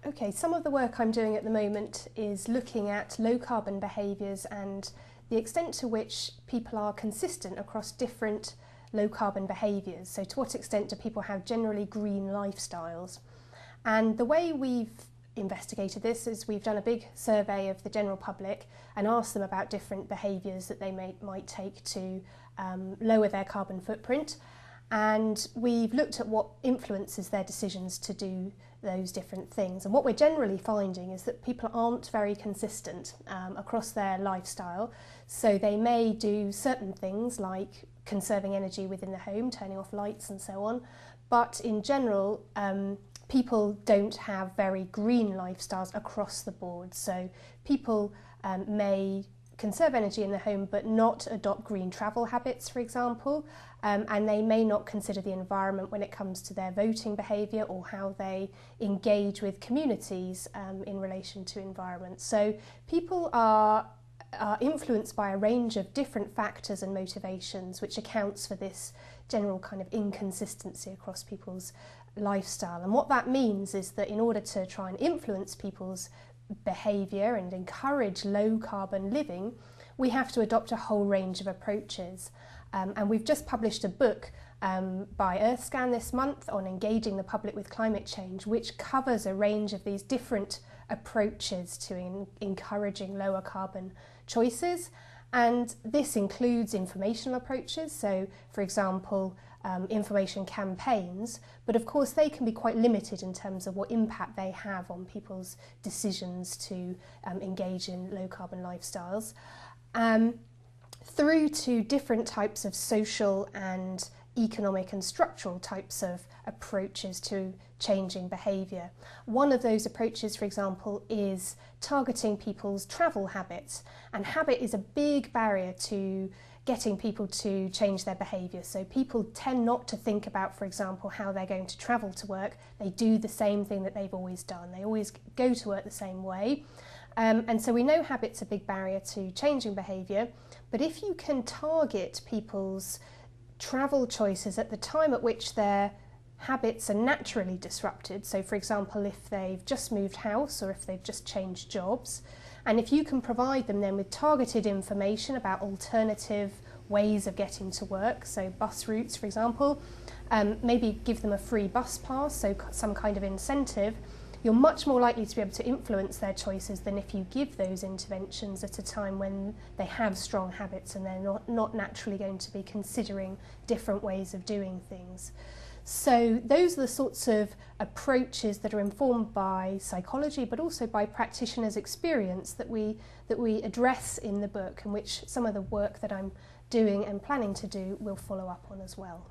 Okay, some of the work I'm doing at the moment is looking at low carbon behaviours and the extent to which people are consistent across different low carbon behaviours. So to what extent do people have generally green lifestyles? And the way we've investigated this is we've done a big survey of the general public and asked them about different behaviours that they might take to lower their carbon footprint. And we've looked at what influences their decisions to do those different things. And what we're generally finding is that people aren't very consistent across their lifestyle. So they may do certain things like conserving energy within the home, turning off lights and so on. But in general, people don't have very green lifestyles across the board. So people may conserve energy in the home but not adopt green travel habits, for example, and they may not consider the environment when it comes to their voting behaviour or how they engage with communities in relation to environment. So people are influenced by a range of different factors and motivations, which accounts for this general kind of inconsistency across people's lifestyle. And what that means is that in order to try and influence people's behaviour and encourage low carbon living, we have to adopt a whole range of approaches. And we've just published a book by Earthscan this month on engaging the public with climate change, which covers a range of these different approaches to encouraging lower carbon choices. And this includes informational approaches, so for example, information campaigns, but of course they can be quite limited in terms of what impact they have on people's decisions to engage in low carbon lifestyles, through to different types of social and economic and structural types of approaches to changing behaviour. One of those approaches, for example, is targeting people's travel habits, and habit is a big barrier to getting people to change their behaviour. So people tend not to think about, for example, how they're going to travel to work. They do the same thing that they've always done. They always go to work the same way. And so we know habit's a big barrier to changing behaviour, but if you can target people's travel choices at the time at which their habits are naturally disrupted, so for example if they've just moved house or if they've just changed jobs, and if you can provide them then with targeted information about alternative ways of getting to work, so bus routes for example, maybe give them a free bus pass, so some kind of incentive, you're much more likely to be able to influence their choices than if you give those interventions at a time when they have strong habits and they're not naturally going to be considering different ways of doing things. So those are the sorts of approaches that are informed by psychology but also by practitioners' experience that we address in the book, and which some of the work that I'm doing and planning to do will follow up on as well.